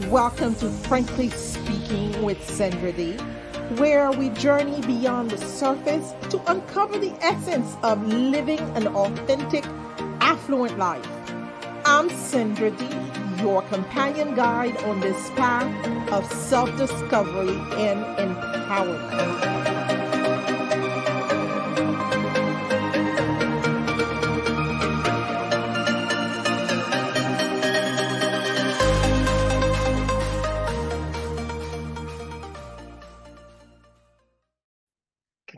Welcome to Frankly Speaking with Sandra D, where we journey beyond the surface to uncover the essence of living an authentic, affluent life. I'm Sandra D, your companion guide on this path of self-discovery and empowerment.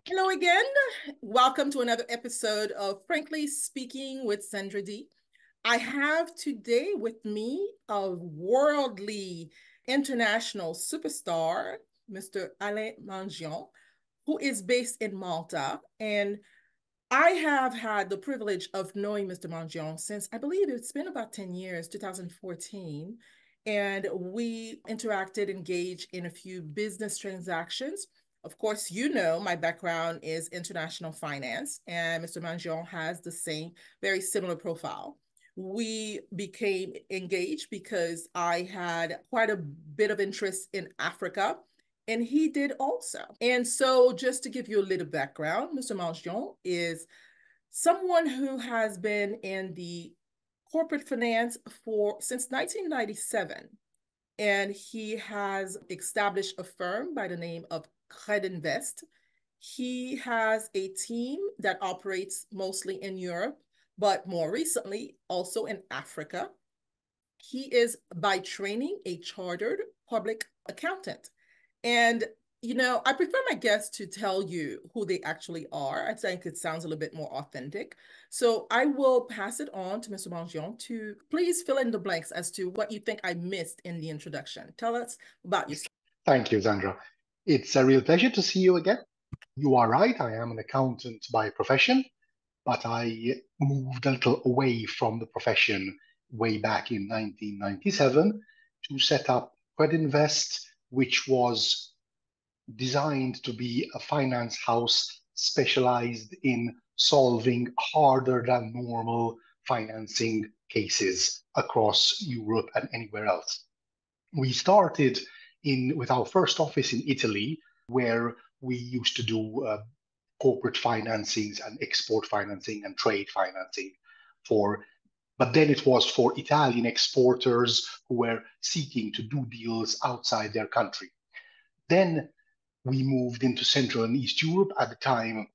Hello again. Welcome to another episode of Frankly Speaking with Sandra D. I have today with me a worldly international superstar, Mr. Alain Mangion, who is based in Malta. And I have had the privilege of knowing Mr. Mangion since I believe it's been about 10 years, 2014. And we interacted, engaged in a few business transactions. Of course, you know, my background is international finance, and Mr. Mangion has the same, very similar profile. We became engaged because I had quite a bit of interest in Africa, and he did also. And so just to give you a little background, Mr. Mangion is someone who has been in the corporate finance since 1997. And he has established a firm by the name of Credinvest. He has a team that operates mostly in Europe, but more recently also in Africa. He is by training a chartered public accountant. And, you know, I prefer my guests to tell you who they actually are. I think it sounds a little bit more authentic. So I will pass it on to Mr. Mangion to please fill in the blanks as to what you think I missed in the introduction. Tell us about yourself. Thank you, Sandra. It's a real pleasure to see you again. You are right, I am an accountant by profession, but I moved a little away from the profession way back in 1997 to set up Credinvest, which was designed to be a finance house specialized in solving harder than normal financing cases across Europe and anywhere else. We started with our first office in Italy, where we used to do corporate financings and export financing and trade financing but then it was for Italian exporters who were seeking to do deals outside their country. Then we moved into Central and East Europe. At the time,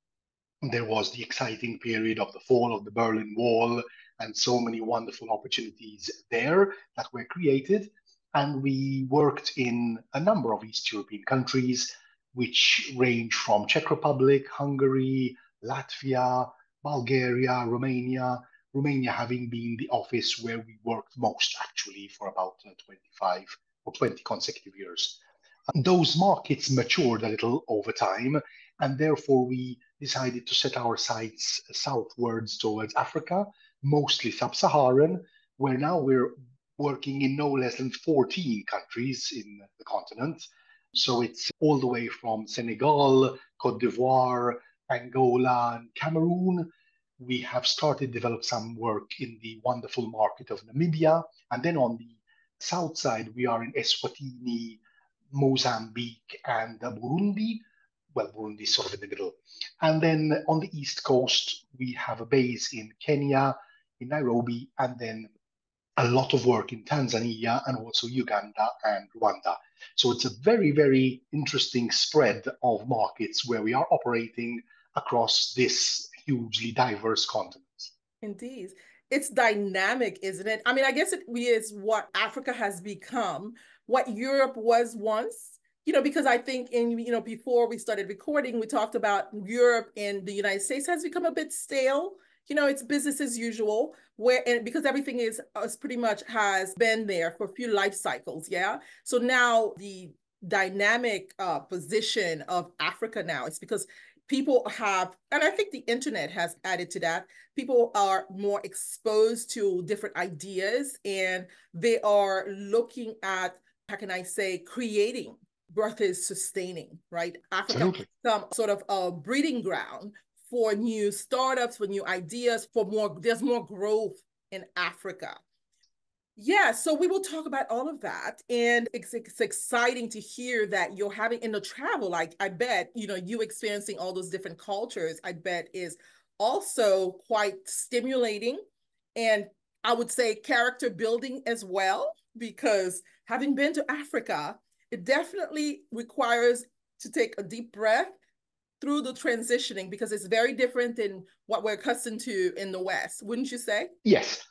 there was the exciting period of the fall of the Berlin Wall and so many wonderful opportunities there that were created. And we worked in a number of East European countries, which range from Czech Republic, Hungary, Latvia, Bulgaria, Romania having been the office where we worked most actually for about 25 or 20 consecutive years. Those markets matured a little over time, and therefore we decided to set our sights southwards towards Africa, mostly sub-Saharan, where now we're working in no less than 14 countries in the continent. So it's all the way from Senegal, Cote d'Ivoire, Angola, and Cameroon. We have started to develop some work in the wonderful market of Namibia. And then on the south side, we are in Eswatini, Mozambique, and Burundi. Well, Burundi is sort of in the middle. And then on the east coast, we have a base in Kenya, in Nairobi, and then a lot of work in Tanzania and also Uganda and Rwanda. So it's a very, very interesting spread of markets where we are operating across this hugely diverse continent. Indeed. It's dynamic, isn't it? I mean, I guess it is what Africa has become, what Europe was once, you know, because I think before we started recording, we talked about Europe and the United States has become a bit stale. You know, it's business as usual, because everything is pretty much has been there for a few life cycles. Yeah. So now the dynamic position of Africa now, it's because people have, and I think the internet has added to that, people are more exposed to different ideas and they are looking at, how can I say, creating versus sustaining, right? Africa has become sort of a breeding ground for new startups, for new ideas, there's more growth in Africa. Yeah, so we will talk about all of that. And it's exciting to hear that you're having in the travel, like I bet, you experiencing all those different cultures, I bet is also quite stimulating and I would say character building as well, because having been to Africa, it definitely requires to take a deep breath through the transitioning because it's very different than what we're accustomed to in the West, wouldn't you say? Yes.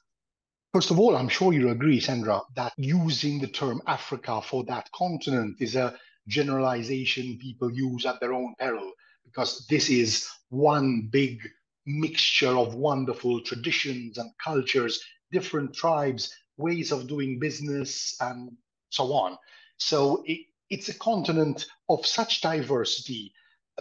First of all, I'm sure you agree, Sandra, that using the term Africa for that continent is a generalization people use at their own peril, because this is one big mixture of wonderful traditions and cultures, different tribes, ways of doing business, and so on. So it's a continent of such diversity.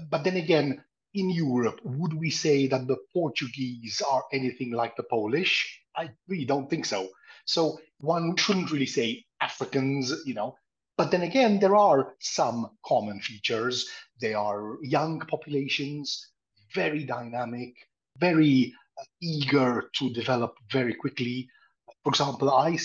But then again, in Europe, would we say that the Portuguese are anything like the Polish? I really don't think so. So one shouldn't really say Africans, But then again, there are some common features. They are young populations, very dynamic, very eager to develop very quickly. For example, I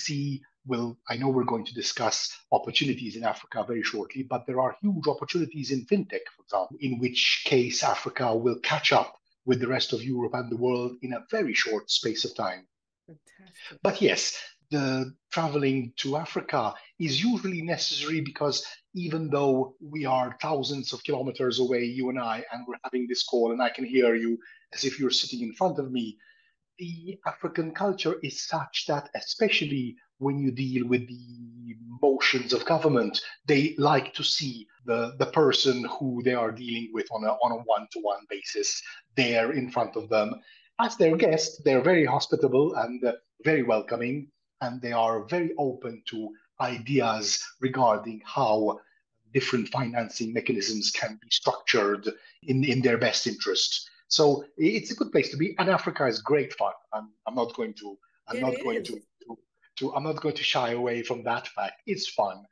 know we're going to discuss opportunities in Africa very shortly, but there are huge opportunities in fintech, for example, in which case Africa will catch up with the rest of Europe and the world in a very short space of time. Fantastic. But yes, the traveling to Africa is usually necessary because even though we are thousands of kilometers away, you and I, and we're having this call and I can hear you as if you're sitting in front of me, the African culture is such that, especially when you deal with the motions of government, they like to see the person who they are dealing with on a one-to-one basis there in front of them. As their guest, they're very hospitable and very welcoming, and they are very open to ideas regarding how different financing mechanisms can be structured in their best interest. So it's a good place to be, and Africa is great fun. I'm not going to I'm It not going is. I'm not going to shy away from that fact. It's fun.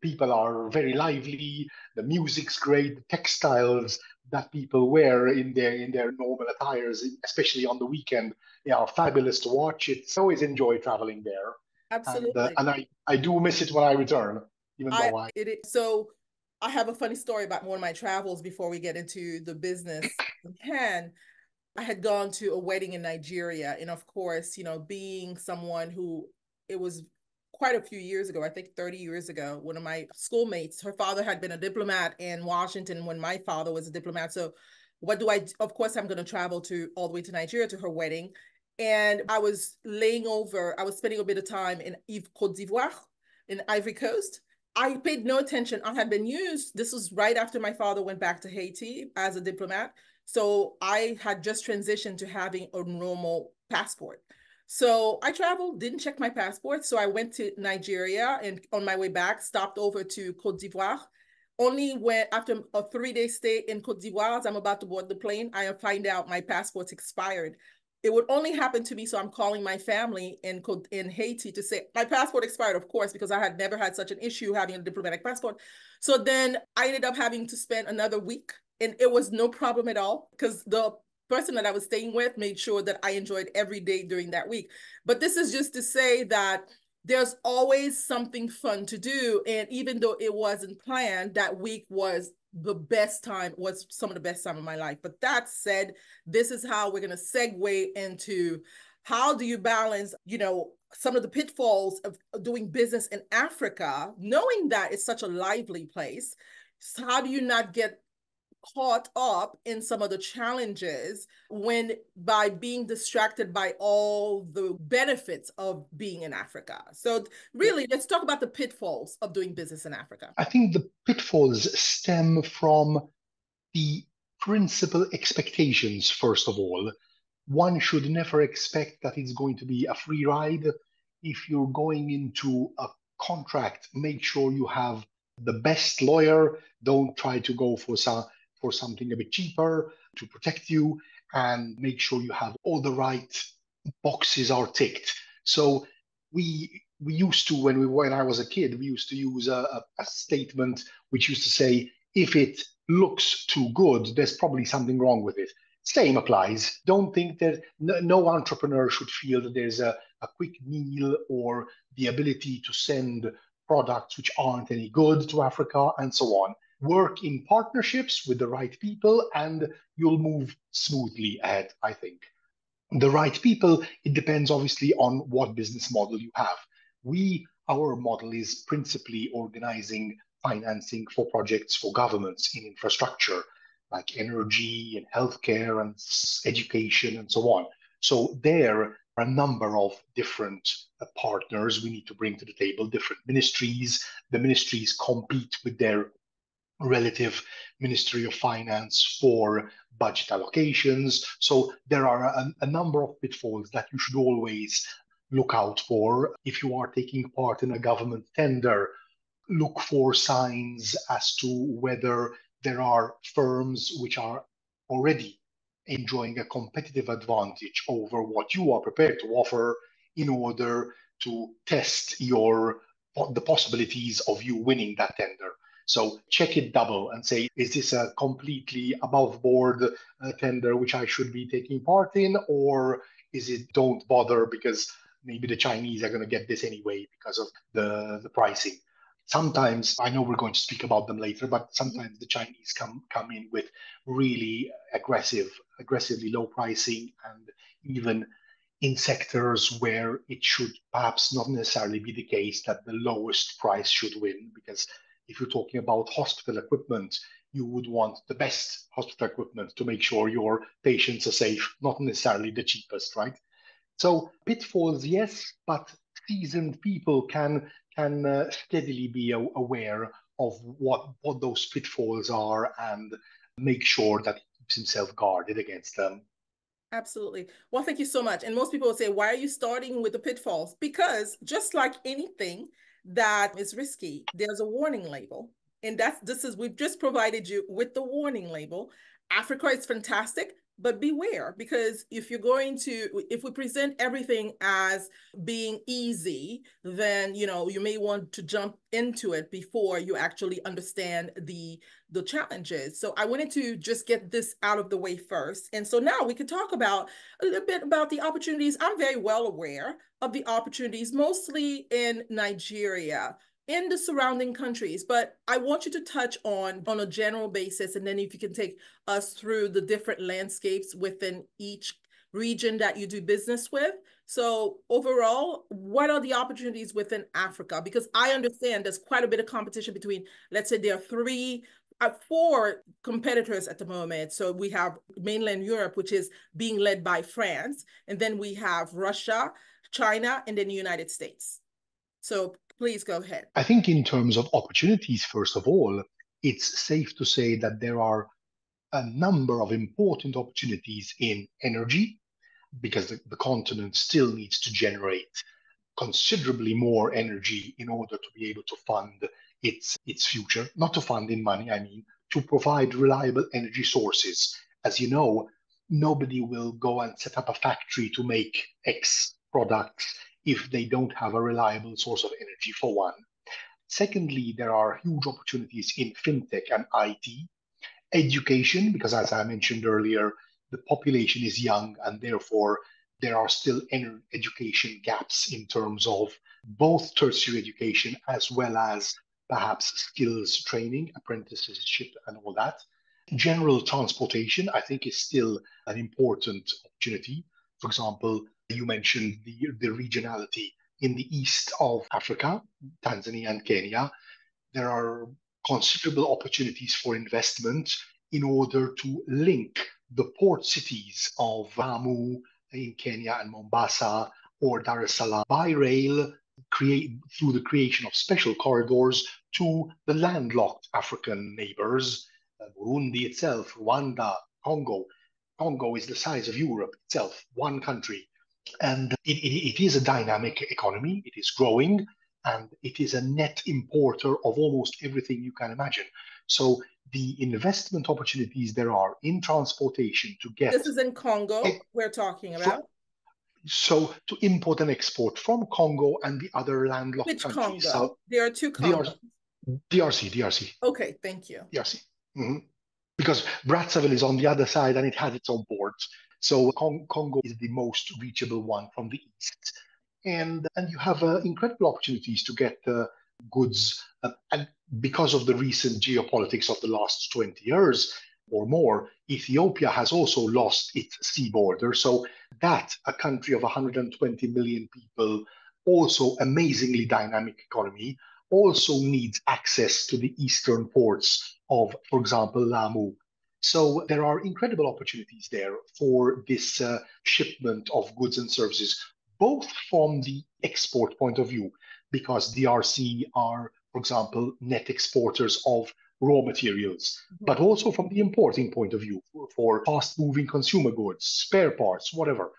People are very lively. The music's great. The textiles that people wear in their normal attires, especially on the weekend, they are fabulous to watch. It's I always enjoy traveling there, Absolutely. and I do miss it when I return, even I though I it is so I have a funny story about one of my travels before we get into the business in hand. I had gone to a wedding in Nigeria, and of course, being someone who it was quite a few years ago, I think 30 years ago, one of my schoolmates, her father had been a diplomat in Washington when my father was a diplomat. So what do I of course I'm going to travel to all the way to Nigeria to her wedding. And I was I was spending a bit of time in Côte d'Ivoire in Ivory Coast. I paid no attention. I had been used. This was right after my father went back to Haiti as a diplomat. So I had just transitioned to having a normal passport. So I traveled, didn't check my passport. So I went to Nigeria and on my way back, stopped over to Côte d'Ivoire. Only when, after a 3-day stay in Côte d'Ivoire, as I'm about to board the plane, I find out my passport's expired. It would only happen to me. So I'm calling my family in Haiti to say my passport expired, of course, because I had never had such an issue having a diplomatic passport. So then I ended up having to spend another week, and it was no problem at all because the person that I was staying with made sure that I enjoyed every day during that week. But this is just to say that there's always something fun to do. And even though it wasn't planned, that week was some of the best time of my life. But that said, this is how we're going to segue into how do you balance, some of the pitfalls of doing business in Africa, knowing that it's such a lively place. So how do you not get caught up in some of the challenges when by being distracted by all the benefits of being in Africa? So really, let's talk about the pitfalls of doing business in Africa. I think the pitfalls stem from the principal expectations, first of all. One should never expect that it's going to be a free ride. If you're going into a contract, make sure you have the best lawyer. Don't try to go for something a bit cheaper to protect you, and make sure you have all the right boxes are ticked. So we used to when I was a kid, we used to use a statement which used to say, if it looks too good, there's probably something wrong with it. Same applies. Don't think that no entrepreneur should feel that there's a a quick meal or the ability to send products which aren't any good to Africa and so on. Work in partnerships with the right people and you'll move smoothly ahead, I think. The right people, it depends obviously on what business model you have. Our model is principally organizing financing for projects for governments in infrastructure, like energy and healthcare and education and so on. So there are a number of different partners we need to bring to the table, different ministries. The ministries compete with their relative Ministry of Finance for budget allocations. So there are a number of pitfalls that you should always look out for. If you are taking part in a government tender, look for signs as to whether there are firms which are already enjoying a competitive advantage over what you are prepared to offer in order to test the possibilities of you winning that tender. So check it double and say, is this a completely above board tender which I should be taking part in? Or is it don't bother because maybe the Chinese are going to get this anyway because of the pricing? Sometimes, I know we're going to speak about them later, but sometimes the Chinese come in with really aggressively low pricing, and even in sectors where it should perhaps not necessarily be the case that the lowest price should win. Because if you're talking about hospital equipment, you would want the best hospital equipment to make sure your patients are safe, not necessarily the cheapest, right? So pitfalls, yes, but seasoned people can steadily be aware of what those pitfalls are and make sure that he keeps himself guarded against them. Absolutely. Well, thank you so much. And most people will say, why are you starting with the pitfalls? Because just like anything that is risky, there's a warning label. And we've just provided you with the warning label. Africa is fantastic, but beware, because if we present everything as being easy, then you may want to jump into it before you actually understand the challenges. So I wanted to just get this out of the way first. And so now we can talk about a little bit about the opportunities. I'm very well aware of the opportunities, mostly in Nigeria, in the surrounding countries, but I want you to touch on a general basis, and then if you can take us through the different landscapes within each region that you do business with. So overall, what are the opportunities within Africa? Because I understand there's quite a bit of competition between, let's say there are four competitors at the moment. So we have mainland Europe, which is being led by France, and then we have Russia, China, and then the United States. So please go ahead. I think in terms of opportunities, first of all, it's safe to say that there are a number of important opportunities in energy because the continent still needs to generate considerably more energy in order to be able to fund its future, not to fund in money, I mean, to provide reliable energy sources. As you know, nobody will go and set up a factory to make X products if they don't have a reliable source of energy, for one. Secondly, there are huge opportunities in fintech and IT, education, because as I mentioned earlier, the population is young and therefore there are still education gaps in terms of both tertiary education as well as perhaps skills training, apprenticeship, and all that. General transportation, I think, is still an important opportunity. For example, you mentioned the regionality in the east of Africa, Tanzania and Kenya. There are considerable opportunities for investment in order to link the port cities of Lamu in Kenya and Mombasa or Dar es Salaam by rail, through the creation of special corridors to the landlocked African neighbors, Burundi itself, Rwanda, Congo. Congo is the size of Europe itself, one country. And it is a dynamic economy, it is growing, and it is a net importer of almost everything you can imagine. So the investment opportunities there are in transportation to get. This is in Congo we're talking about. So to import and export from Congo and the other landlocked Which countries. Congo? So there are two Congos. DRC. Okay, thank you. DRC. Mm-hmm. Because Brazzaville is on the other side and it has its own ports. So Congo is the most reachable one from the east. and you have incredible opportunities to get goods. And because of the recent geopolitics of the last 20 years or more, Ethiopia has also lost its sea border. So that a country of 120 million people, also amazingly dynamic economy, also needs access to the eastern ports of, for example, Lamu. So there are incredible opportunities there for this shipment of goods and services, both from the export point of view, because DRC are, for example, net exporters of raw materials, but also from the importing point of view for fast moving consumer goods, spare parts, whatever.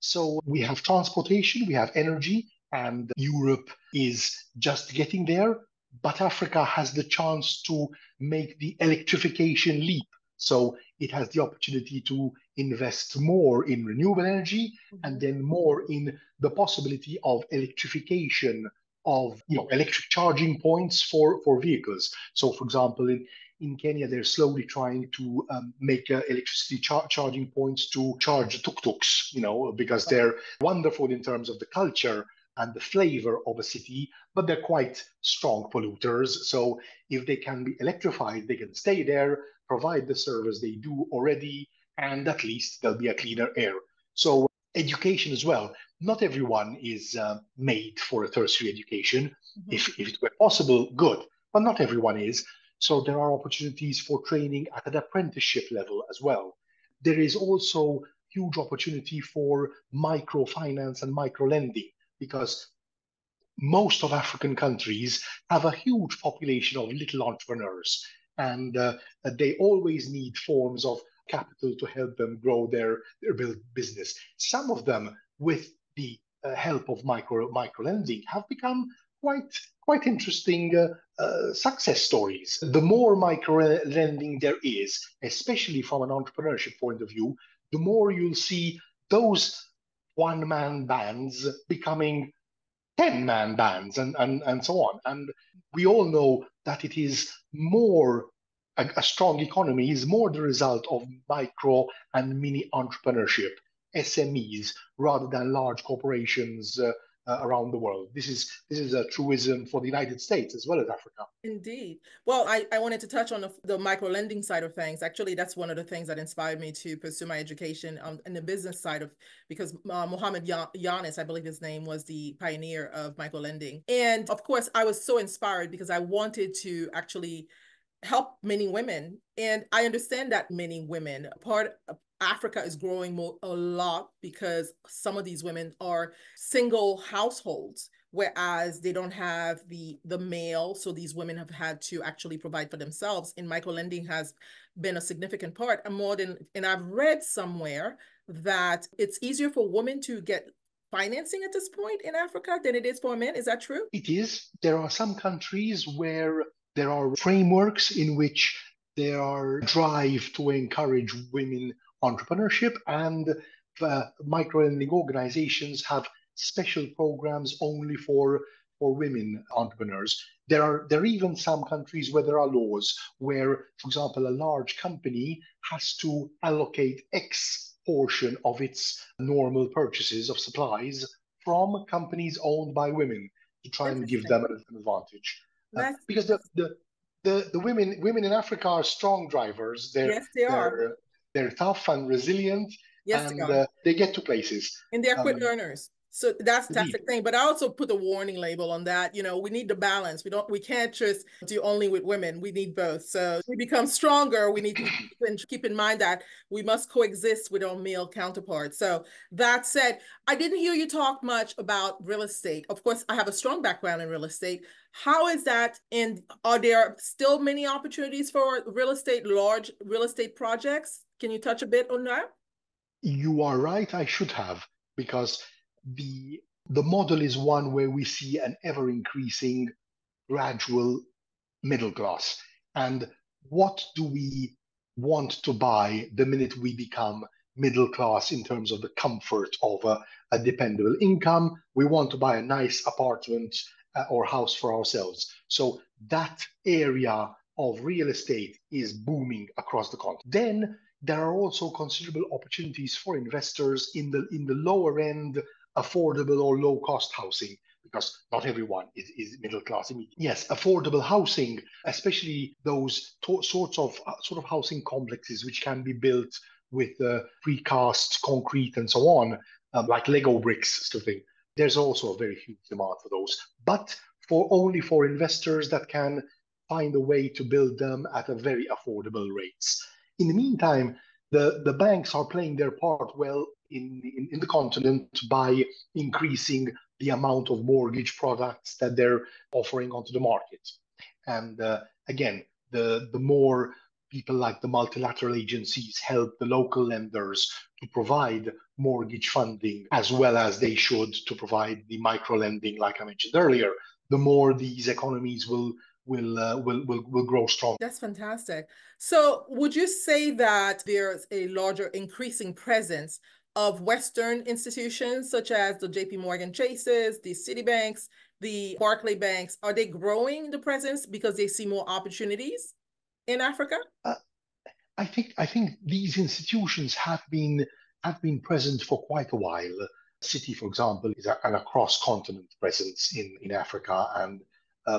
So we have transportation, we have energy, and Europe is just getting there. But Africa has the chance to make the electrification leap. So it has the opportunity to invest more in renewable energy and then more in the possibility of electrification of electric charging points for vehicles. So, for example, in Kenya, they're slowly trying to make electricity charging points to charge tuk-tuks, because they're wonderful in terms of the culture and the flavor of a city, but they're quite strong polluters. So if they can be electrified, they can stay there, provide the service they do already, and at least there'll be a cleaner air. So education as well. Not everyone is made for a tertiary education. If it were possible, good, but not everyone is. So there are opportunities for training at an apprenticeship level as well. There is also huge opportunity for microfinance and micro lending because most of African countries have a huge population of little entrepreneurs, and they always need forms of capital to help them grow their business. Some of them, with the help of micro lending, have become quite interesting success stories. The more micro lending there is, especially from an entrepreneurship point of view, the more you'll see those one-man bands becoming 10-man bands and so on. And we all know that it is more, a strong economy is more the result of micro and mini entrepreneurship, SMEs, rather than large corporations around the world. This is a truism for the United States as well as Africa. Indeed. Well, I wanted to touch on the micro lending side of things. Actually, that's one of the things that inspired me to pursue my education in the business side of, because Mohammed Yanis, I believe his name, was the pioneer of micro lending. And of course, I was so inspired because I wanted to actually help many women. And I understand that many women, part of Africa is growing a lot because some of these women are single households, whereas they don't have the male. So these women have had to actually provide for themselves. And micro lending has been a significant part. And I've read somewhere that it's easier for women to get financing at this point in Africa than it is for men. Is that true? It is. There are some countries where there are frameworks in which there are drive to encourage women entrepreneurship, and micro-lending organizations have special programs only for women entrepreneurs. There are even some countries where there are laws where, for example, a large company has to allocate X portion of its normal purchases of supplies from companies owned by women to try and give them an advantage. Because the women in Africa are strong drivers. Yes, they are. They're tough and resilient, Yes, they and are. they get to places. And they're quick learners. So that's Indeed. the thing. But I also put a warning label on that. We need the balance. We can't just do only with women. We need both. So we become stronger. We need to keep in mind that we must coexist with our male counterparts. So that said, I didn't hear you talk much about real estate. Of course, I have a strong background in real estate. How is that? And are there still many opportunities for large real estate projects? Can you touch a bit on that? You are right. I should have, because the model is one where we see an ever increasing gradual middle class. And what do we want to buy the minute we become middle class in terms of the comfort of a dependable income? We want to buy a nice apartment or house for ourselves. So that area of real estate is booming across the continent. Then there are also considerable opportunities for investors in the lower end affordable or low cost housing, because not everyone is middle class immediately. Yes, affordable housing, especially those sorts of sort of housing complexes which can be built with precast concrete and so on, like Lego bricks sort of thing. There's also a very huge demand for those, but for only for investors that can find a way to build them at a very affordable rates. In the meantime, the banks are playing their part well in the continent by increasing the amount of mortgage products that they're offering onto the market. And again, the more people like the multilateral agencies help the local lenders to provide mortgage funding as well as they should to provide the micro lending, like I mentioned earlier, the more these economies will grow strong. That's fantastic. So, would you say that there's a larger increasing presence of Western institutions such as the JP Morgan Chases, the Citibanks, the Barclay Banks? Are they growing the presence because they see more opportunities in Africa? Uh, I think these institutions have been present for quite a while. Citi, for example, is an across continent presence in Africa, and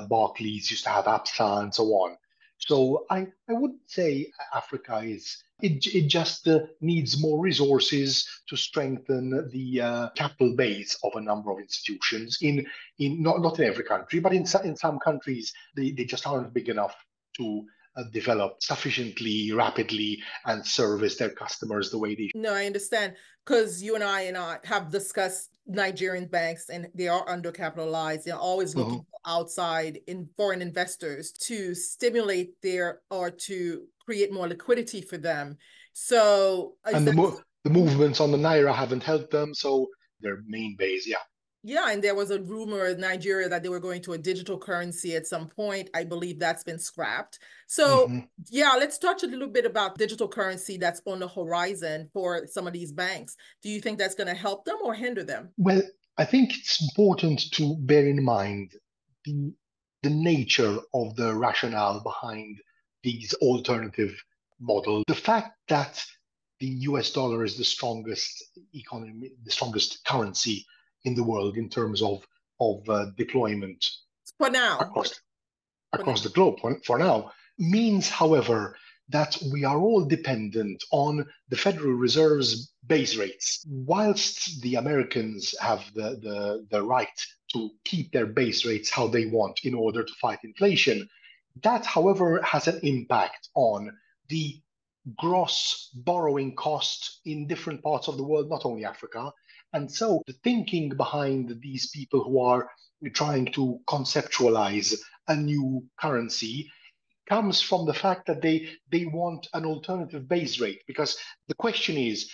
Barclays used to have APSA and so on. So I wouldn't say Africa is. It just needs more resources to strengthen the capital base of a number of institutions in not in every country, but in some countries they just aren't big enough to develop sufficiently rapidly and service their customers the way they No, I understand because you and I have discussed Nigerian banks and they are undercapitalized. They're always should. looking for outside in foreign investors to stimulate their or to create more liquidity for them. So is And that the movements on the naira haven't helped them, so their main base, yeah. yeah, and there was a rumor in Nigeria that they were going to a digital currency at some point. I believe that's been scrapped. So, hmm yeah, let's touch a little bit about digital currency that's on the horizon for some of these banks. Do you think that's going to help them or hinder them? Well, I think it's important to bear in mind the the nature of the rationale behind these alternative models. The fact that the US dollar is the strongest economy, the strongest currency in the world in terms of deployment For now, across for now. across the globe for now means, however, that we are all dependent on the Federal Reserve's base rates. Whilst the Americans have the right to keep their base rates how they want in order to fight inflation, that, however, has an impact on the gross borrowing cost in different parts of the world, not only Africa. And so the thinking behind these people who are trying to conceptualize a new currency comes from the fact that they want an alternative base rate, because the question is,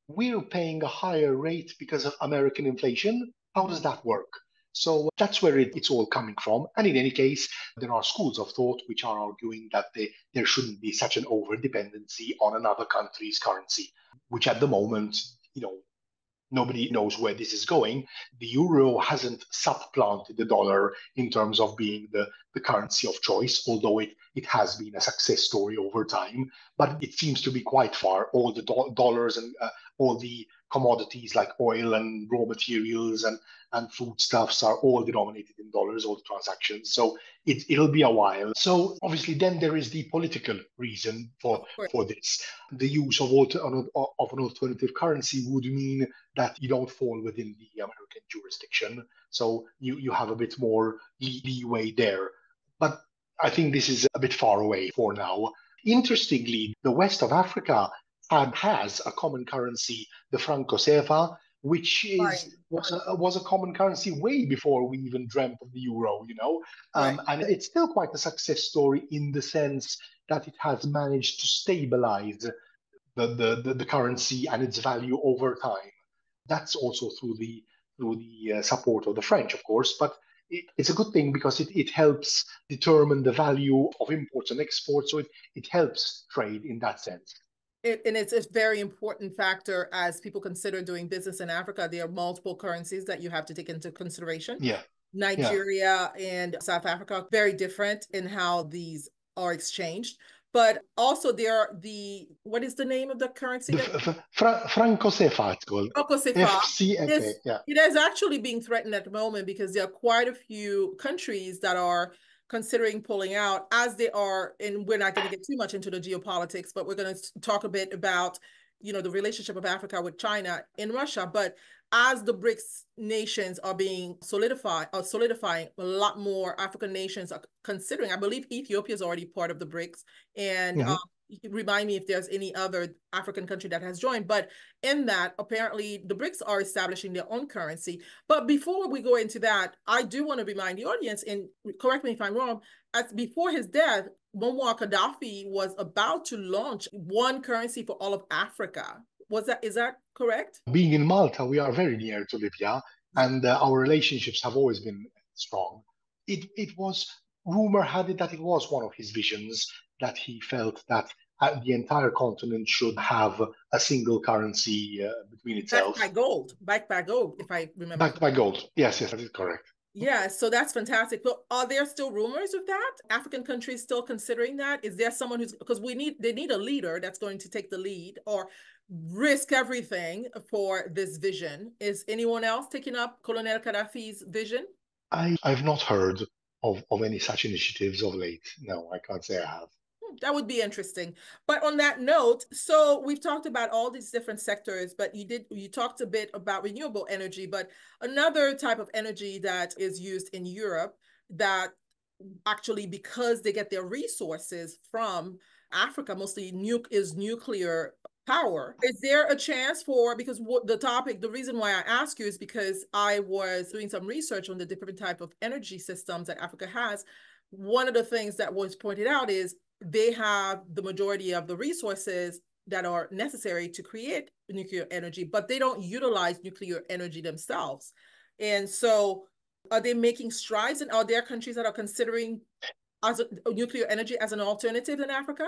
we're paying a higher rate because of American inflation. How does Mhm. that work? So that's where it's all coming from. And in any case, there are schools of thought which are arguing that there shouldn't be such an over dependency on another country's currency, which at the moment, you know, nobody knows where this is going. The euro hasn't supplanted the dollar in terms of being the currency of choice, although it has been a success story over time. But it seems to be quite far. All the dollars and all the commodities like oil and raw materials and foodstuffs are all denominated in dollars, all the transactions. So it'll be a while. So obviously, then there is the political reason Of course. for this. The use of an alternative currency would mean that you don't fall within the American jurisdiction. So you have a bit more leeway there. But I think this is a bit far away for now. Interestingly, the west of Africa has a common currency, the franco CFA, which Right, was a common currency way before we even dreamt of the euro, right. and it's still quite a success story in the sense that it has managed to stabilize the currency and its value over time. That's also through the support of the French, of course, but it's a good thing because it helps determine the value of imports and exports. So it helps trade in that sense. And it's a very important factor as people consider doing business in Africa. There are multiple currencies that you have to take into consideration. Yeah, yeah. Nigeria and South Africa, very different in how these are exchanged. But also there are what is the name of the currency The that Franco CFA, it's called CFA FCFA. is Yeah. it is actually being threatened at the moment because there are quite a few countries that are considering pulling out as they are, and we're not going to get too much into the geopolitics, but we're going to talk a bit about, the relationship of Africa with China and Russia. But as the BRICS nations are being solidifying, a lot more African nations are considering. I believe Ethiopia is already part of the BRICS, and Mhm. remind me if there's any other African country that has joined. But in that, apparently, the BRICS are establishing their own currency. But before we go into that, I do want to remind the audience, and correct me if I'm wrong, before his death, Muammar Gaddafi was about to launch one currency for all of Africa. Is that correct? Being in Malta, we are very near to Libya, Yeah. and our relationships have always been strong. It was rumor had it that it was one of his visions that he felt that the entire continent should have a single currency between itself, Backed by gold, if I remember backed correctly. by gold. Yes, yes, that is correct. Yeah, so that's fantastic. But are there still rumors of that? African countries still considering that? Is there someone who's, because they need a leader that's going to take the lead or risk everything for this vision. Is anyone else taking up Colonel Gaddafi's vision? I've not heard of any such initiatives of late. No, I can't say I have. That would be interesting. But on that note, so we've talked about all these different sectors, but you talked a bit about renewable energy, but another type of energy that is used in Europe that actually, because they get their resources from Africa, mostly is nuclear power. Is there a chance for, because the reason why I ask you is because I was doing some research on the different type of energy systems that Africa has. One of the things that was pointed out is they have the majority of the resources that are necessary to create nuclear energy, but they don't utilize nuclear energy themselves. And so are they making strides, and are there countries that are considering nuclear energy as an alternative in Africa?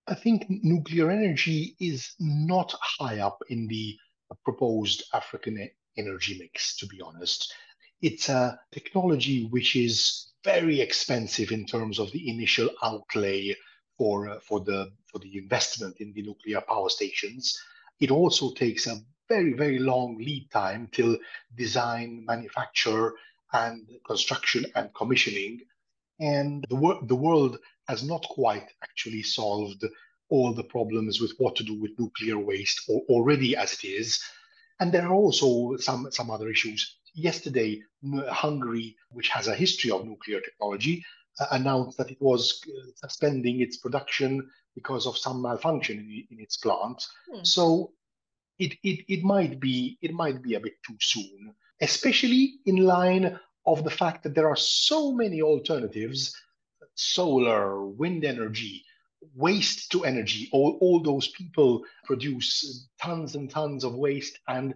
I think nuclear energy is not high up in the proposed African energy mix, to be honest. It's a technology which is very expensive in terms of the initial outlay for the investment in the nuclear power stations. It also takes a very long lead time till design, manufacture, and construction and commissioning, and the world has not quite actually solved all the problems with what to do with nuclear waste already as it is. And there are also some other issues. Yesterday, Hungary, which has a history of nuclear technology, announced that it was suspending its production because of some malfunction in its plant. Hmm. So it might be a bit too soon, especially in line of the fact that there are so many alternatives: solar, wind energy, waste to energy. All those people produce tons and tons of waste, and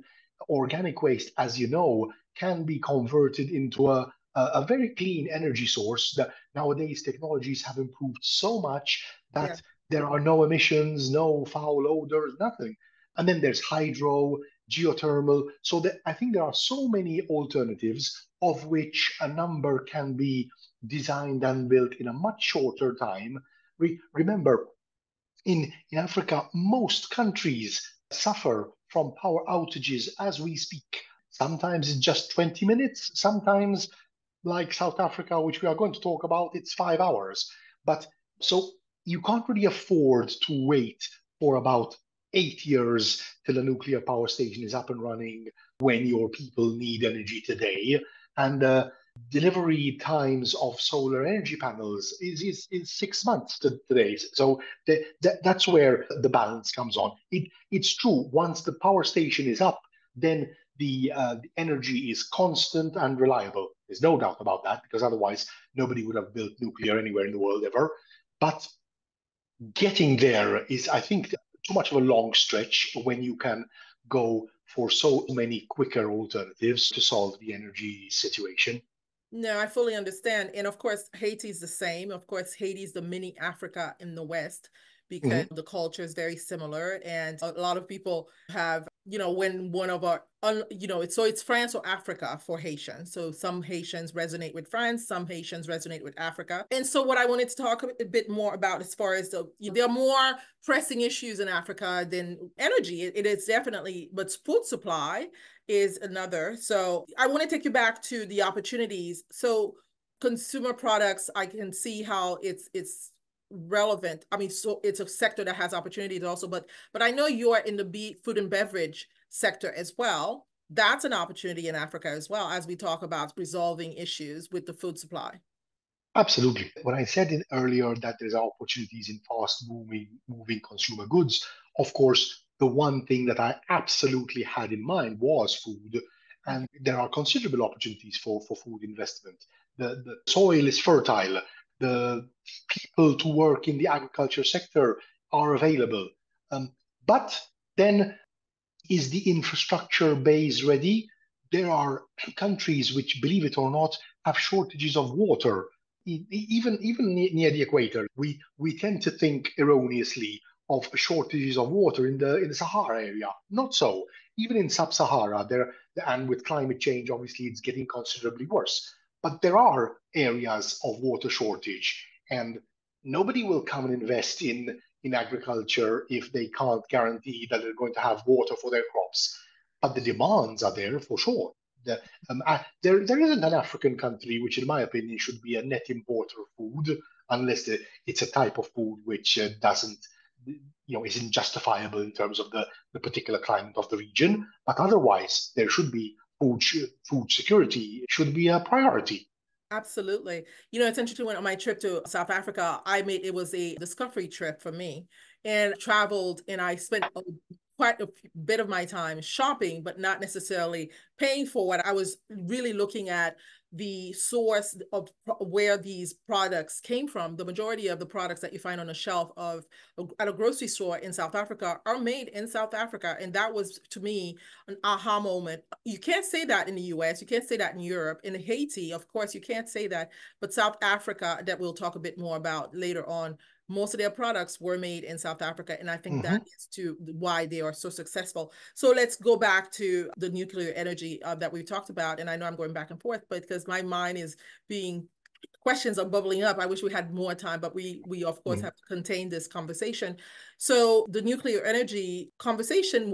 organic waste, as you know, can be converted into a very clean energy source. That nowadays technologies have improved so much Yeah. that there are no emissions, no foul odors, nothing. And then there's hydro, geothermal. So I think there are so many alternatives, of which a number can be designed and built in a much shorter time. Remember, in Africa, most countries suffer from power outages as we speak. Sometimes it's just 20 minutes, sometimes, like South Africa, which we are going to talk about, it's 5 hours. But so you can't really afford to wait for about 8 years till a nuclear power station is up and running when your people need energy today. And delivery times of solar energy panels is 6 months today. So that's where the balance comes on. It's true. Once the power station is up, then the energy is constant and reliable. There's no doubt about that, because otherwise nobody would have built nuclear anywhere in the world ever. But getting there is, I think, too much of a long stretch when you can go for so many quicker alternatives to solve the energy situation. No, I fully understand. And of course, Haiti is the same. Of course, Haiti is the mini Africa in the West. because Mhm. the culture is very similar. And a lot of people have, when one of our, it's France or Africa for Haitians. So some Haitians resonate with France, some Haitians resonate with Africa. And so what I wanted to talk a bit more about as far as there are more pressing issues in Africa than energy. It is definitely, but food supply is another. So I want to take you back to the opportunities. So consumer products, I can see how it's relevant. I mean, so it's a sector that has opportunities also, but I know you are in the food and beverage sector as well. That's an opportunity in Africa as well, as we talk about resolving issues with the food supply. Absolutely. When I said in earlier that there's opportunities in fast moving consumer goods, of course, the one thing that I absolutely had in mind was food. And there are considerable opportunities for food investment. The soil is fertile. The people to work in the agriculture sector are available. But then is the infrastructure base ready? There are countries which, believe it or not, have shortages of water. Even near the equator, we tend to think erroneously of shortages of water in the Sahara area. Not so. Even in sub-Sahara, there and with climate change, obviously, it's getting considerably worse. But there are areas of water shortage, and nobody will come and invest in agriculture if they can't guarantee that they're going to have water for their crops. But the demands are there for sure. There isn't an African country which, in my opinion, should be a net importer of food, unless it's a type of food which doesn't, isn't justifiable in terms of the particular climate of the region. But otherwise, there should be food security. It should be a priority. Absolutely. It's interesting when on my trip to South Africa, it was a discovery trip for me and traveled and I spent quite a bit of my time shopping, but not necessarily paying for what I was really looking at the source of where these products came from. The majority of the products that you find on the shelf at a grocery store in South Africa are made in South Africa. And that was, to me, an aha moment. You can't say that in the US. You can't say that in Europe. In Haiti, of course, you can't say that. But South Africa, that we'll talk a bit more about later on, most of their products were made in South Africa. And I think that Mhm. is to why they are so successful. So let's go back to the nuclear energy that we talked about. And I know I'm going back and forth, but because my mind is being questions are bubbling up. I wish we had more time, but we of course Mhm. have to contain this conversation. So the nuclear energy conversation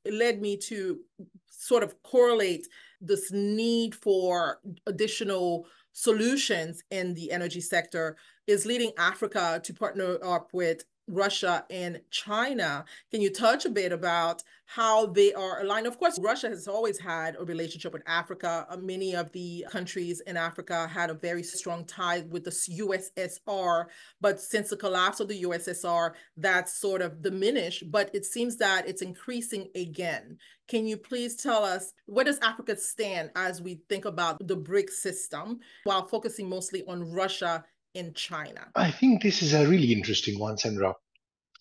led me to sort of correlate this need for additional solutions in the energy sector is leading Africa to partner up with Russia and China. Can you touch a bit about how they are aligned? Of course, Russia has always had a relationship with Africa. Many of the countries in Africa had a very strong tie with the USSR, but since the collapse of the USSR, that's sort of diminished, but it seems that it's increasing again. Can you please tell us where does Africa stand as we think about the BRICS system while focusing mostly on Russia and China? I think this is a really interesting one, Sandra.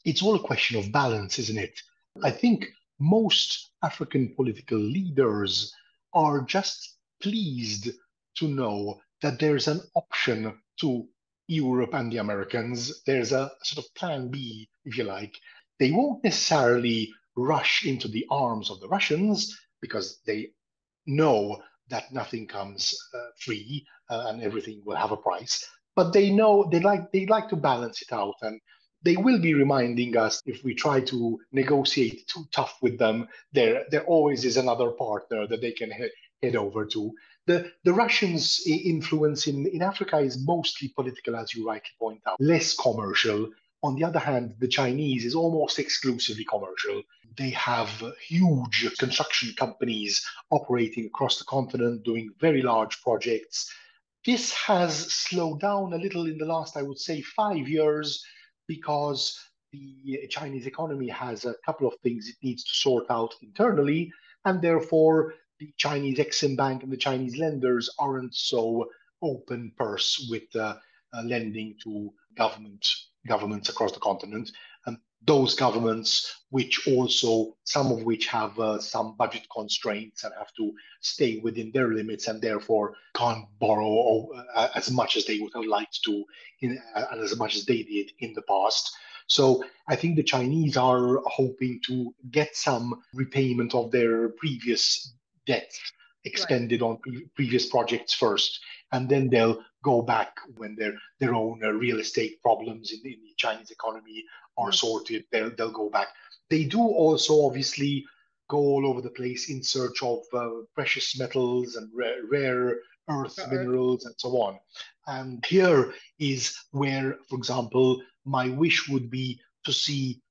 It's all a question of balance, isn't it? I think most African political leaders are just pleased to know that there's an option to Europe and the Americans. There's a sort of plan B, if you like. They won't necessarily rush into the arms of the Russians because they know that nothing comes free and everything will have a price. But they know they like to balance it out, and they will be reminding us if we try to negotiate too tough with them. There always is another partner that they can head over to. The Russians' influence in Africa is mostly political, as you rightly point out, less commercial. On the other hand, the Chinese is almost exclusively commercial. They have huge construction companies operating across the continent, doing very large projects. This has slowed down a little in the last, I would say, 5 years because the Chinese economy has a couple of things it needs to sort out internally, and therefore the Chinese Exim Bank and the Chinese lenders aren't so open purse with lending to governments across the continent. And those governments, which also some of which have some budget constraints and have to stay within their limits and therefore can't borrow as much as they would have liked to and as much as they did in the past. So I think the Chinese are hoping to get some repayment of their previous debts Right. expended on previous projects first, and then they'll go back when their own real estate problems in the Chinese economy are Mm. sorted. They'll go back. They do also obviously go all over the place in search of precious metals and rare earth The earth. minerals and so on. And here is where, for example, my wish would be to see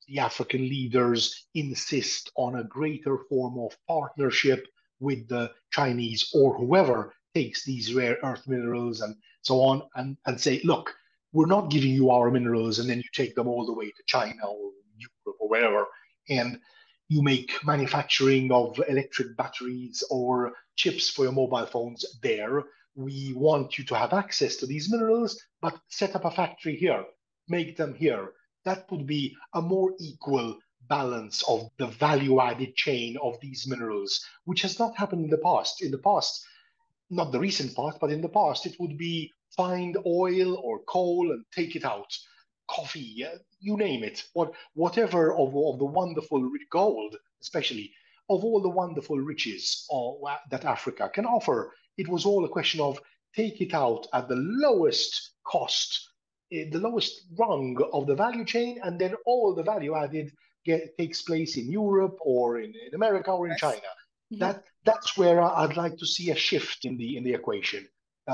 the African leaders insist on a greater form of partnership with the Chinese or whoever takes these rare earth minerals and so on, and say, look, we're not giving you our minerals and then you take them all the way to China or Europe or wherever, and you make manufacturing of electric batteries or chips for your mobile phones there. We want you to have access to these minerals, but set up a factory here, make them here. That would be a more equal balance of the value added chain of these minerals, which has not happened in the past. In the past, not the recent past, but in the past, it would be find oil or coal and take it out. Coffee, you name it. Whatever of the wonderful gold, especially of all the wonderful riches that Africa can offer, it was all a question of take it out at the lowest cost, the lowest rung of the value chain, and then all the value added takes place in Europe or in America or in Yes. China. Mhm. That's where I'd like to see a shift in the equation.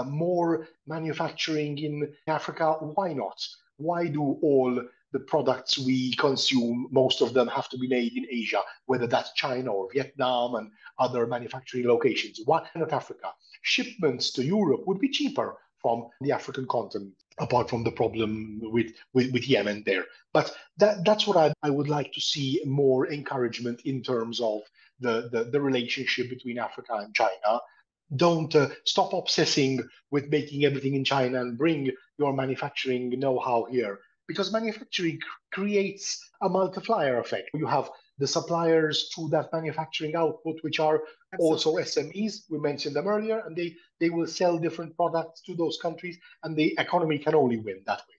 More manufacturing in Africa. Why not? Why do all the products we consume, most of them have to be made in Asia, whether that's China or Vietnam and other manufacturing locations? Why not Africa? Shipments to Europe would be cheaper from the African continent, apart from the problem with Yemen there. But that's what I would like to see more encouragement in terms of the relationship between Africa and China. Don't stop obsessing with making everything in China and bring your manufacturing know-how here, because manufacturing creates a multiplier effect. You have the suppliers to that manufacturing output, which are also Absolutely. SMEs. We mentioned them earlier, and they will sell different products to those countries, and the economy can only win that way.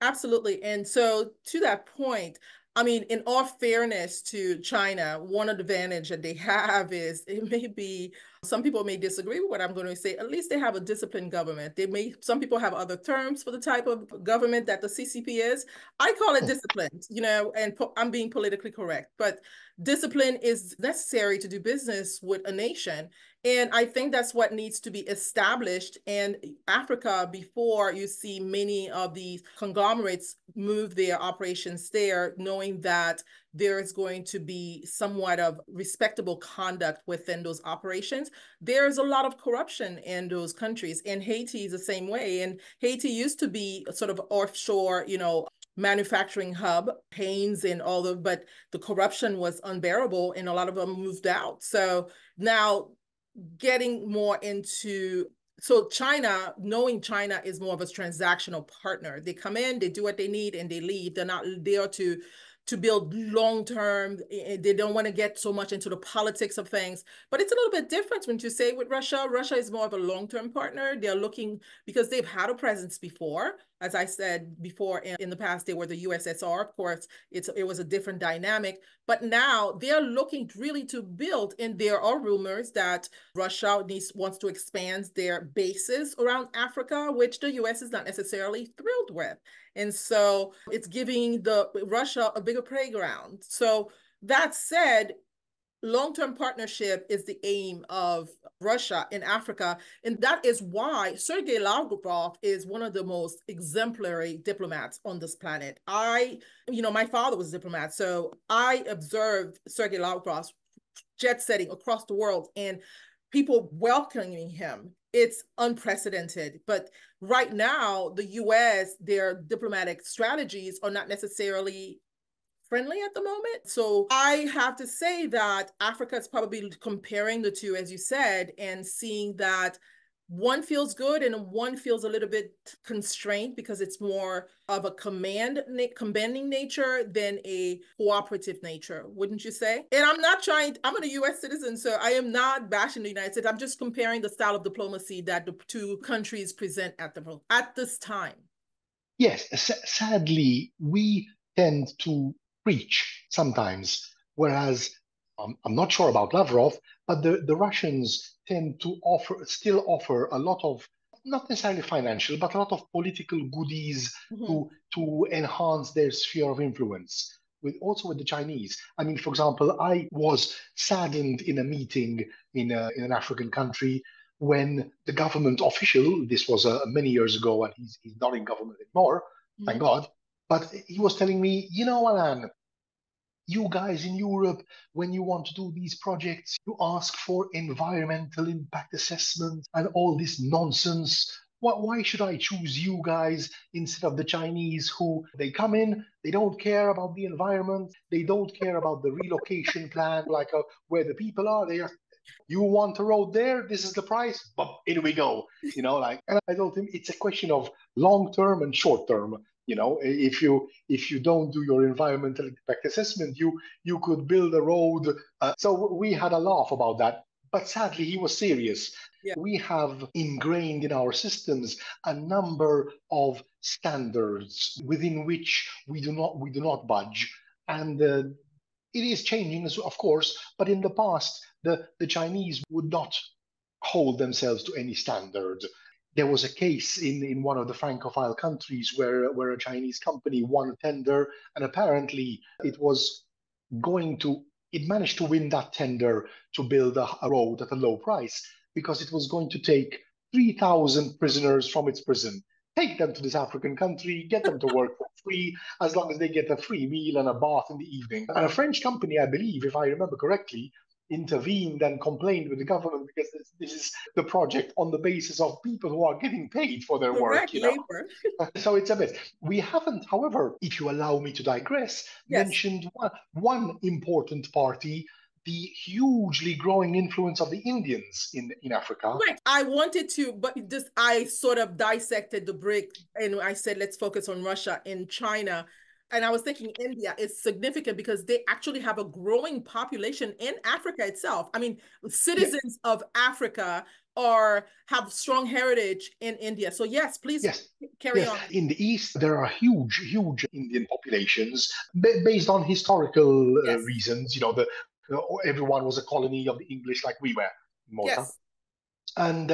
Absolutely. And so to that point, I mean, in all fairness to China, one advantage that they have is it may be some people may disagree with what I'm going to say. At least they have a disciplined government. Some people have other terms for the type of government that the CCP is. I call it disciplined, and I'm being politically correct, but discipline is necessary to do business with a nation. And I think that's what needs to be established in Africa before you see many of these conglomerates move their operations there, knowing that there is going to be somewhat of respectable conduct within those operations. There's a lot of corruption in those countries. And Haiti is the same way. And Haiti used to be sort of offshore, manufacturing hub, Haynes and all the, but the corruption was unbearable and a lot of them moved out. So now getting more into so China, knowing China is more of a transactional partner. They come in, they do what they need, and they leave. They're not there to build long term. They don't want to get so much into the politics of things. But it's a little bit different when you say with Russia. Russia is more of a long term partner. They're looking because they've had a presence before. As I said before, in the past, they were the USSR. Of course, it was a different dynamic. But now they're looking really to build, and there are rumors that Russia wants to expand their bases around Africa, which the US is not necessarily thrilled with. And so it's giving the Russia a bigger playground. So that said, long-term partnership is the aim of Russia in Africa. And that is why Sergei Lavrov is one of the most exemplary diplomats on this planet. My father was a diplomat, so I observed Sergei Lavrov jet setting across the world and people welcoming him. It's unprecedented. But right now, the US, their diplomatic strategies are not necessarily friendly at the moment. So I have to say that Africa is probably comparing the two, as you said, and seeing that one feels good and one feels a little bit constrained because it's more of a commanding nature than a cooperative nature, wouldn't you say? And I'm a US citizen, so I am not bashing the United States. I'm just comparing the style of diplomacy that the two countries present at this time. Yes, sadly, we tend to preach sometimes, whereas I'm not sure about Lavrov, but the Russians tend to still offer a lot of, not necessarily financial, but a lot of political goodies Mhm. to enhance their sphere of influence. Also with the Chinese. I mean, for example, I was saddened in a meeting in an African country when the government official, this was many years ago, and he's not in government anymore, thank Mhm. God. But he was telling me, you know, Alan, you guys in Europe, when you want to do these projects, you ask for environmental impact assessment and all this nonsense. Why should I choose you guys instead of the Chinese who they come in, they don't care about the environment, they don't care about the relocation plan, like where the people are. They are, you want a road there, this is the price, but here we go. Like, and I told him it's a question of long term and short term. If you don't do your environmental impact assessment, you could build a road. So we had a laugh about that, but sadly he was serious. Yeah. We have ingrained in our systems a number of standards within which we do not budge, and it is changing, of course. But in the past, the Chinese would not hold themselves to any standard. There was a case in one of the Francophile countries where a Chinese company won a tender, and apparently it managed to win that tender to build a road at a low price because it was going to take 3,000 prisoners from its prison, take them to this African country, get them to work for free, as long as they get a free meal and a bath in the evening. And a French company, I believe, if I remember correctly, intervened and complained with the government because this is the project on the basis of people who are getting paid for their work, Correct labor. So it's a bit. We haven't, however, if you allow me to digress, Yes. mentioned one important party, the hugely growing influence of the Indians in Africa. Right. I wanted to, but just I sort of dissected the BRIC and I said, let's focus on Russia and China. And I was thinking India is significant because they actually have a growing population in Africa itself. I mean, Yeah, citizens of Africa are have strong heritage in India. So yes, please yes, carry yes. on. In the East, there are huge Indian populations based on historical Yes. reasons. Everyone was a colony of the English, like we were in Malta. Yes. And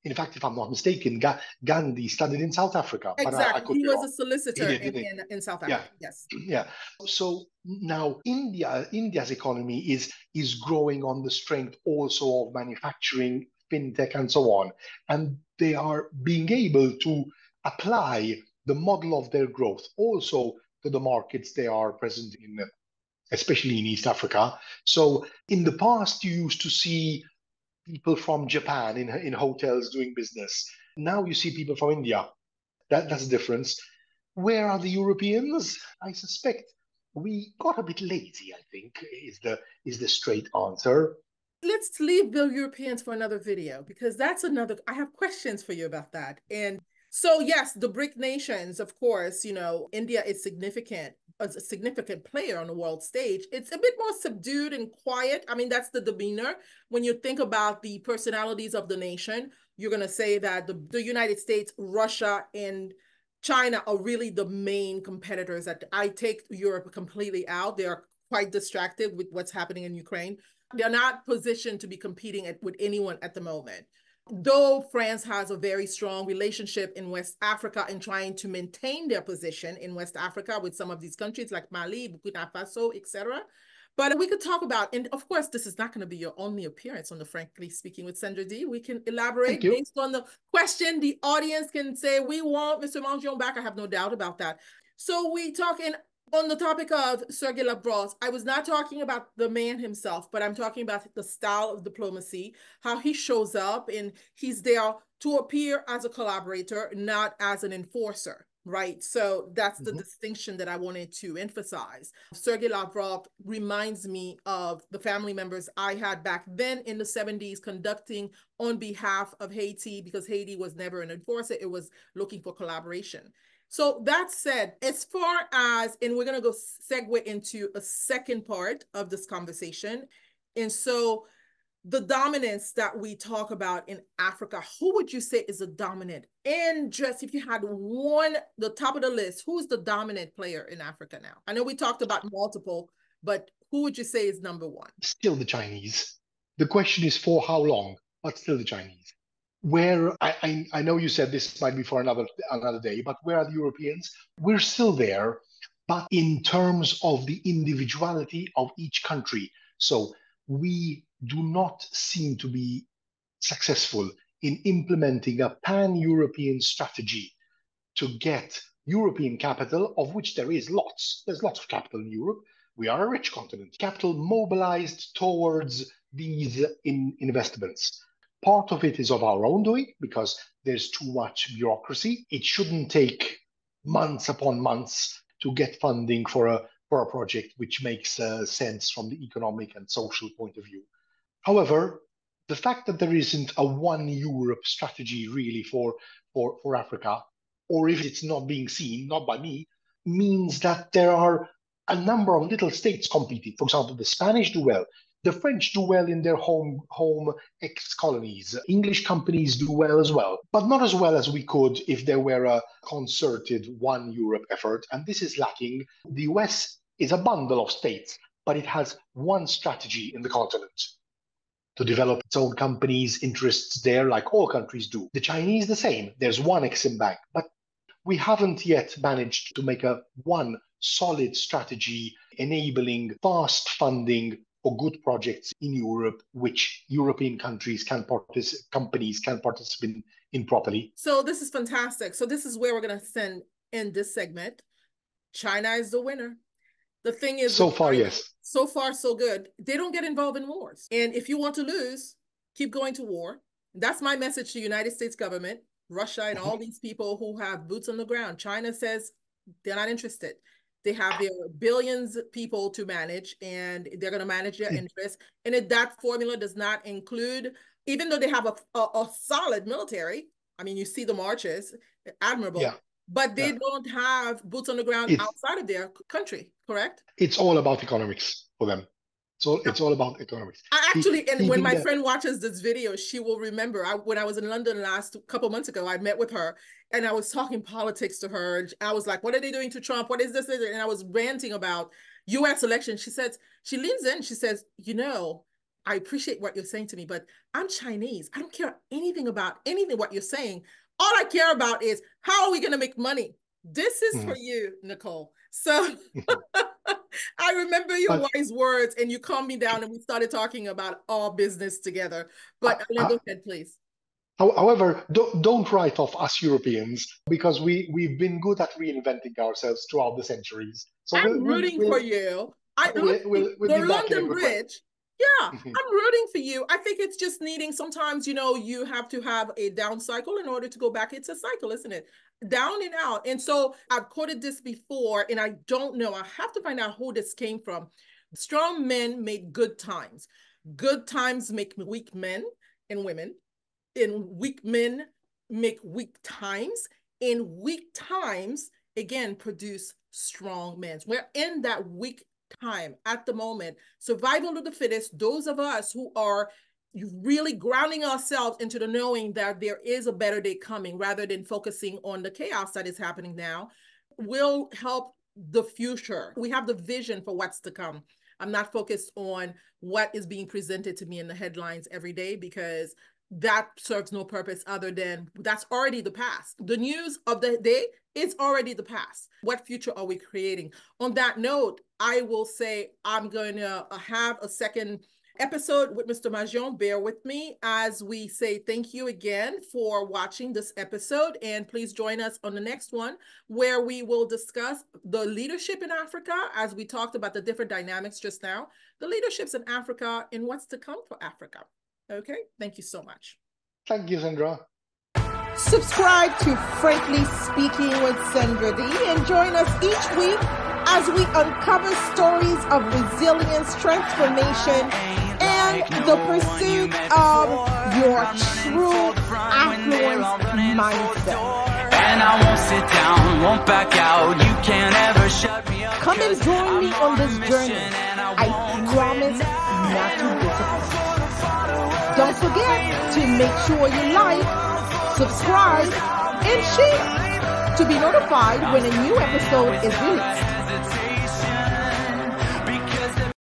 in fact, if I'm not mistaken, Gandhi studied in South Africa, but I Exactly. could He be was wrong. a He solicitor did, didn't he? in South Yeah, Africa. Yes. yeah. So now India's economy is growing on the strength also of manufacturing, fintech, and so on, and they are being able to apply the model of their growth also to the markets they are present in, especially in East Africa. So in the past, you used to see people from Japan in hotels doing business. Now you see people from India. That's the difference. Where are the Europeans? I suspect we got a bit lazy, I think, is the straight answer. Let's leave the Europeans for another video because that's another. I have questions for you about that. And so, yes, the BRIC nations, of course, India is significant, a significant player on the world stage. It's a bit more subdued and quiet. I mean, that's the demeanor. When you think about the personalities of the nation, you're going to say that the United States, Russia, and China are really the main competitors. That I take Europe completely out. They are quite distracted with what's happening in Ukraine. They're not positioned to be competing with anyone at the moment. Though France has a very strong relationship in West Africa and trying to maintain their position in West Africa with some of these countries like Mali, Burkina Faso, etc. But we could talk about, and of course, this is not going to be your only appearance on the Frankly Speaking with Sandra D. We can Thank elaborate you. based on the question. The audience can say, we want Mr. Mangion back. I have no doubt about that. So we talking on the topic of Sergei Lavrov. I was not talking about the man himself, but I'm talking about the style of diplomacy, how he shows up, and he's there to appear as a collaborator, not as an enforcer. Right. So that's the Mhm. distinction that I wanted to emphasize. Sergei Lavrov reminds me of the family members I had back then in the 70s conducting on behalf of Haiti, because Haiti was never an enforcer. It was looking for collaboration. So that said, as far as, and we're going to go segue into a second part of this conversation. And so the dominance that we talk about in Africa, who would you say is the dominant? And just if you had one, the top of the list, who's the dominant player in Africa now? I know we talked about multiple, but who would you say is number one? Still the Chinese. The question is for how long, but still the Chinese. Where I know you said this might be for another day, but where are the Europeans? We're still there, but in terms of the individuality of each country. So we do not seem to be successful in implementing a pan-European strategy to get European capital, of which there is lots. There's lots of capital in Europe. We are a rich continent. Capital mobilized towards these investments. Part of it is of our own doing because there's too much bureaucracy. It shouldn't take months upon months to get funding for a project which makes sense from the economic and social point of view. However, the fact that there isn't a one Europe strategy really for Africa, or if it's not being seen, not by me, means that there are a number of little states competing. For example, the Spanish do well. The French do well in their home ex-colonies. English companies do well as well, but not as well as we could if there were a concerted one Europe effort. And this is lacking. The US is a bundle of states, but it has one strategy in the continent to develop its own companies' interests there, like all countries do. The Chinese, the same. There's one Exim Bank, but we haven't yet managed to make a one solid strategy enabling fast funding for good projects in Europe, which European companies can participate in properly. So this is fantastic. So this is where we're going to send in this segment. China is the winner. The thing is, so far, yes. So far, so good. They don't get involved in wars. And if you want to lose, keep going to war. That's my message to the United States government, Russia, and all these people who have boots on the ground. China says they're not interested. They have their billions of people to manage, and they're going to manage their interests. And if that formula does not include, even though they have a solid military, I mean, you see the marches, admirable. Yeah. But they don't have boots on the ground outside of their country, correct? It's all about economics for them. So it's all about economics. When my friend watches this video, she will remember when I was in London last couple months ago, I met with her and I was talking politics to her. I was like, what are they doing to Trump? What is this? And I was ranting about US elections. She leans in, she says, I appreciate what you're saying to me, but I'm Chinese. I don't care anything about what you're saying. All I care about is how are we going to make money? This is for you, Nicole. So I remember your wise words, and you calmed me down, and we started talking about our business together. But go ahead, please. However, don't write off us Europeans, because we've been good at reinventing ourselves throughout the centuries. So I'm rooting for you. The London Bridge. Yeah, I'm rooting for you. I think it's just needing sometimes, you have to have a down cycle in order to go back. It's a cycle, isn't it? Down and out. And so I've quoted this before, and I don't know. I have to find out who this came from. Strong men make good times. Good times make weak men and women. And weak men make weak times. And weak times, again, produce strong men. We're in that weak time at the moment. Survival of the fittest, those of us who are really grounding ourselves into the knowing that there is a better day coming rather than focusing on the chaos that is happening now, will help the future. We have the vision for what's to come. I'm not focused on what is being presented to me in the headlines every day, because that serves no purpose other than that's already the past. The news of the day is already the past. What future are we creating? On that note, I will say I'm going to have a second episode with Mr. Mangion. Bear with me as we say thank you again for watching this episode, and please join us on the next one where we will discuss the leadership in Africa, as we talked about the different dynamics just now, the leaderships in Africa and what's to come for Africa. Okay, thank you so much. Thank you, Sandra. Subscribe to Frankly Speaking with Sandra D, and join us each week as we uncover stories of resilience, transformation, and the pursuit of your true affluence mindset. And I won't sit down, won't back out. You can't ever shut me up. Come and join me on this journey. I promise not to disappoint. Don't forget to make sure you like, subscribe, and share to be notified when a new episode is released.